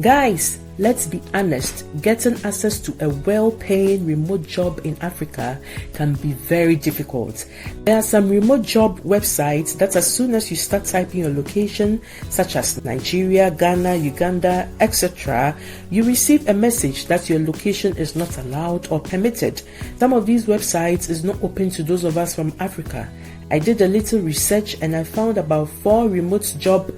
Guys, let's be honest, getting access to a well-paying remote job in Africa can be very difficult. There are some remote job websites that as soon as you start typing your location, such as Nigeria, Ghana, Uganda, etc., you receive a message that your location is not allowed or permitted. Some of these websites is not open to those of us from Africa. I did a little research and I found about 4 remote job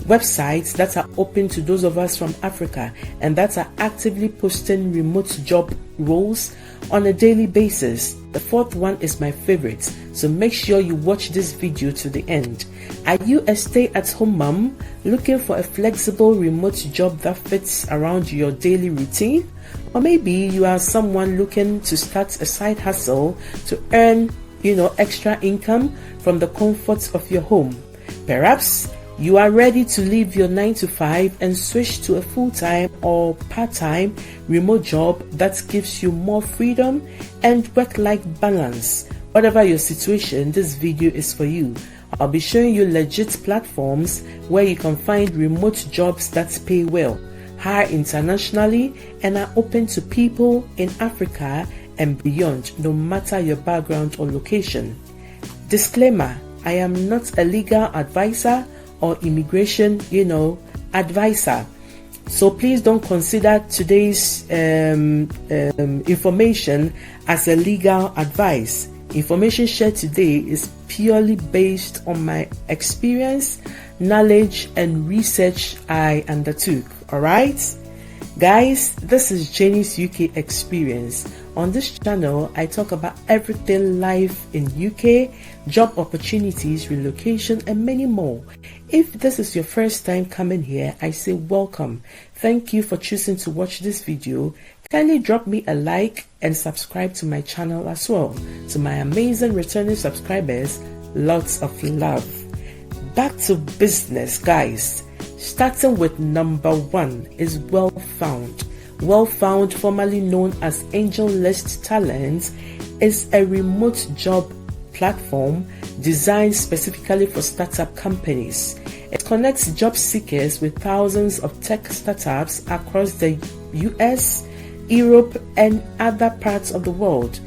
websites that are open to those of us from Africa and that are actively posting remote job roles on a daily basis. The 4th one is my favorite, so make sure you watch this video to the end. Are you a stay-at-home mom looking for a flexible remote job that fits around your daily routine? Or maybe you are someone looking to start a side hustle to earn, extra income from the comforts of your home. Perhaps you are ready to leave your 9-to-5 and switch to a full-time or part-time remote job that gives you more freedom and work-life balance. Whatever your situation, this video is for you. I'll be showing you legit platforms where you can find remote jobs that pay well, hire internationally, and are open to people in Africa and beyond, no matter your background or location. Disclaimer: I am not a legal advisor or immigration, advisor. So please don't consider today's information as a legal advice. Information shared today is purely based on my experience, knowledge, and research I undertook. Alright? Guys, this is gennysukexperience. On this channel, I talk about everything life in UK, job opportunities, relocation, and many more. If this is your first time coming here, I say welcome. Thank you for choosing to watch this video. Kindly drop me a like and subscribe to my channel as well. To my amazing returning subscribers, lots of love. Back to business, guys. Starting with number 1 is Well-Found. Well-Found, formerly known as Angel List Talent, is a remote job platform designed specifically for startup companies. It connects job seekers with thousands of tech startups across the US, Europe, and other parts of the world.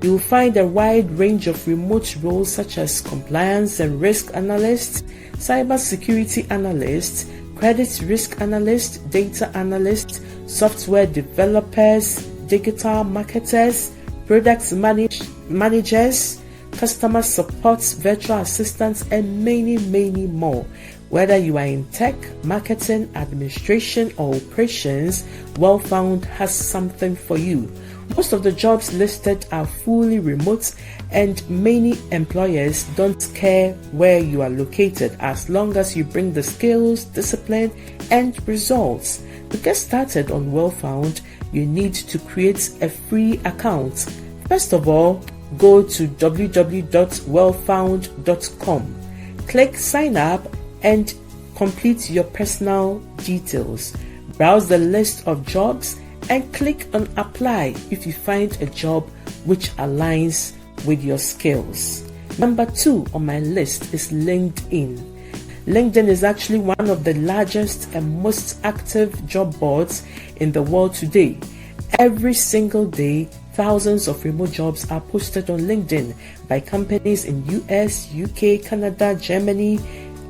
You'll find a wide range of remote roles such as compliance and risk analyst, cybersecurity analyst, credit risk analyst, data analyst, software developers, digital marketers, product managers, customer support, virtual assistants, and many, many more. Whether you are in tech, marketing, administration, or operations, Well-Found has something for you. Most of the jobs listed are fully remote, and many employers don't care where you are located as long as you bring the skills, discipline, and results. To get started on Well-Found, you need to create a free account. First of all, go to www.wellfound.com. Click sign up and complete your personal details. Browse the list of jobs and click on apply if you find a job which aligns with your skills. Number 2 on my list is LinkedIn. LinkedIn is actually one of the largest and most active job boards in the world today. Every single day, thousands of remote jobs are posted on LinkedIn by companies in US, UK, Canada, Germany,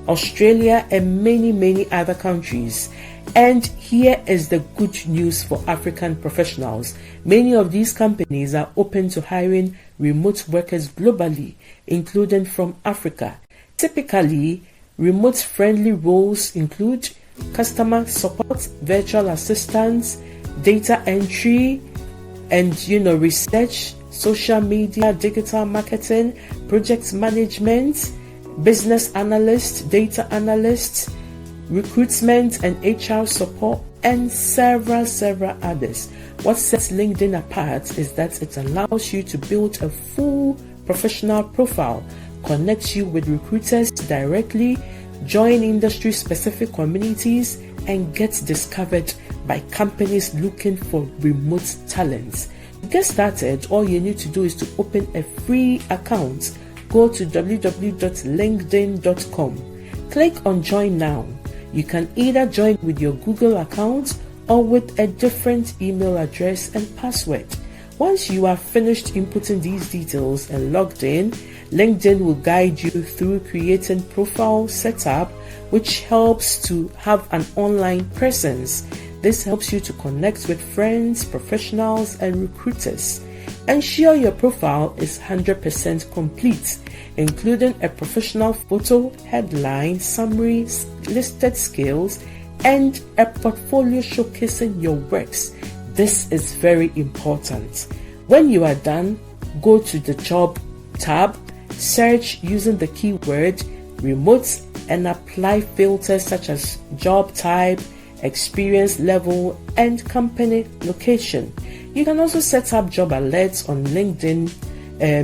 Australia, and many, many other countries. And here is the good news for African professionals. Many of these companies are open to hiring remote workers globally, including from Africa. Typically, remote-friendly roles include customer support, virtual assistants, data entry, and research, social media, digital marketing, project management, business analyst, data analyst, recruitment and HR support, and several others. What sets LinkedIn apart is that it allows you to build a full professional profile, connect you with recruiters directly, join industry-specific communities, and get discovered by companies looking for remote talent. To get started, all you need to do is to open a free account. Go to www.linkedin.com. Click on Join Now. You can either join with your Google account or with a different email address and password. Once you are finished inputting these details and logged in, LinkedIn will guide you through creating profile setup, which helps to have an online presence. This helps you to connect with friends, professionals, and recruiters. Ensure your profile is 100% complete, including a professional photo, headline, summary, listed skills, and a portfolio showcasing your works. This is very important. When you are done, go to the Job tab, search using the keyword remote, and apply filters such as job type, experience level, and company location. You can also set up job alerts on LinkedIn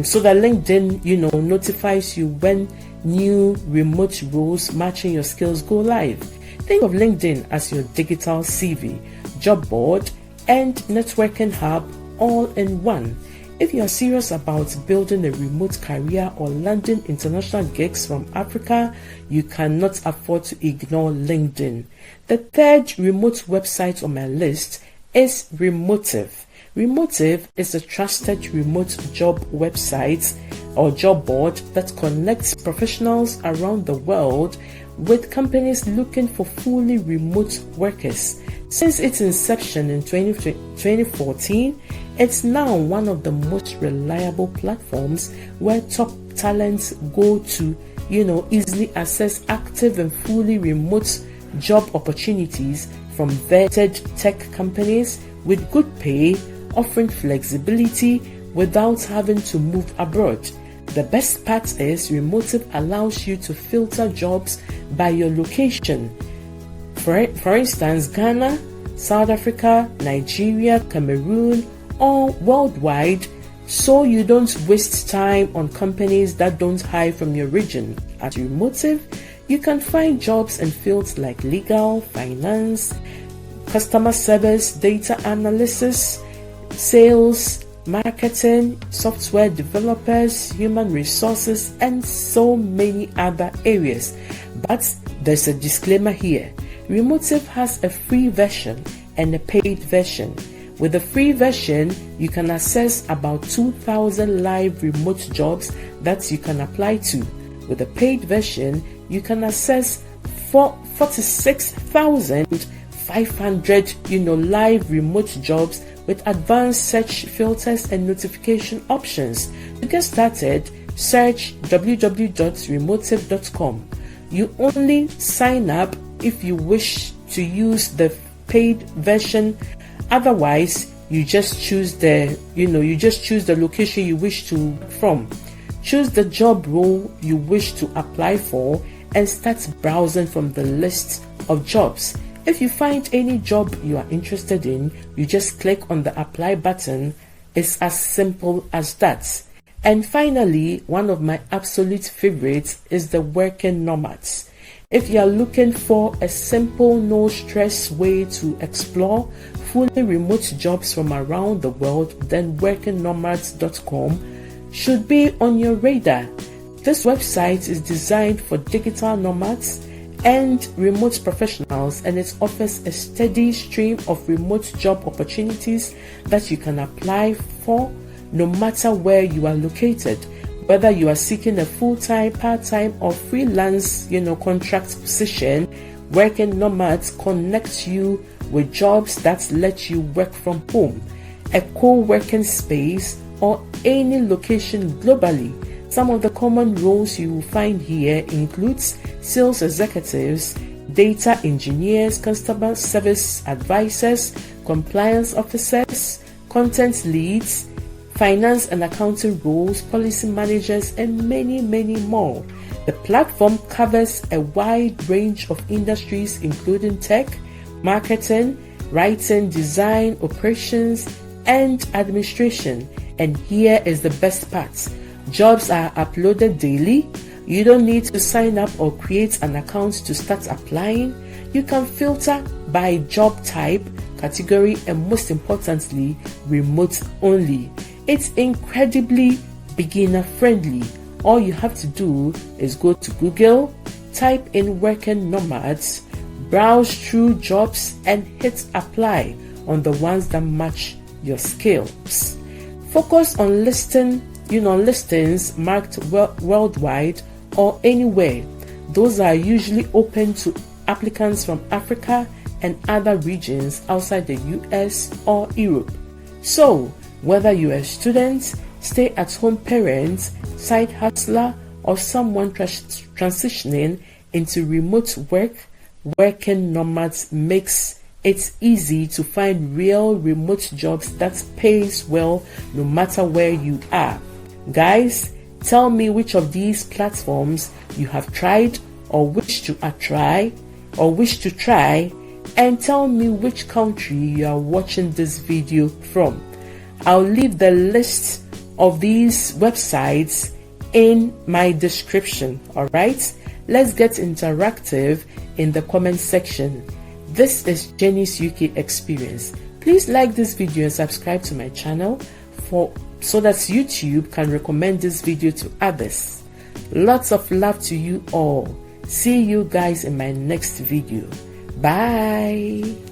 so that LinkedIn, notifies you when new remote roles matching your skills go live. Think of LinkedIn as your digital CV, job board, and networking hub all in one. If you are serious about building a remote career or landing international gigs from Africa, you cannot afford to ignore LinkedIn. The third remote website on my list is Remotive. Remotive is a trusted remote job website or job board that connects professionals around the world with companies looking for fully remote workers. Since its inception in 2014, it's now one of the most reliable platforms where top talents go to, easily access active and fully remote job opportunities from vetted tech companies with good pay, offering flexibility without having to move abroad. The best part is Remotive allows you to filter jobs by your location. For instance, Ghana, South Africa, Nigeria, Cameroon, or worldwide, so you don't waste time on companies that don't hire from your region. At Remotive, you can find jobs in fields like legal, finance, customer service, data analysis, sales, marketing, software developers, human resources, and so many other areas. But there's a disclaimer here. Remotive has a free version and a paid version. With the free version, you can access about 2,000 live remote jobs that you can apply to. With the paid version, you can access 46,500 live remote jobs with advanced search filters and notification options. To get started, search www.remotive.com. You only sign up if you wish to use the paid version. Otherwise, you just choose the location you wish to from. Choose the job role you wish to apply for and start browsing from the list of jobs. If you find any job you are interested in, you just click on the apply button. It's as simple as that. And finally, one of my absolute favorites is the Working Nomads. If you are looking for a simple, no-stress way to explore fully remote jobs from around the world, then workingnomads.com should be on your radar. This website is designed for digital nomads and remote professionals, and it offers a steady stream of remote job opportunities that you can apply for no matter where you are located. Whether you are seeking a full-time, part-time, or freelance, contract position, Working Nomads connects you with jobs that let you work from home, a co-working space, or any location globally. Some of the common roles you will find here includes sales executives, data engineers, customer service advisors, compliance officers, content leads, finance and accounting roles, policy managers, and many, many more. The platform covers a wide range of industries including tech, marketing, writing, design, operations, and administration. And here is the best part. Jobs are uploaded daily. You don't need to sign up or create an account to start applying. You can filter by job type, category, and most importantly, remote only. It's incredibly beginner friendly. All you have to do is go to Google, type in Working Nomads, Browse through jobs and hit apply on the ones that match your skills. Focus on listings marked worldwide or anywhere. Those are usually open to applicants from Africa and other regions outside the US or Europe. So, whether you're a student, stay-at-home parent, side hustler, or someone transitioning into remote work, Working Nomads makes it easy to find real remote jobs that pays well no matter where you are. Guys, tell me which of these platforms you have tried or wish to try, and tell me which country you are watching this video from. I'll leave the list of these websites in my description. All right, let's get interactive in the comment section. This is Jenny's UK Experience. Please like this video and subscribe to my channel so that YouTube can recommend this video to others. Lots of love to you all. See you guys in my next video. Bye.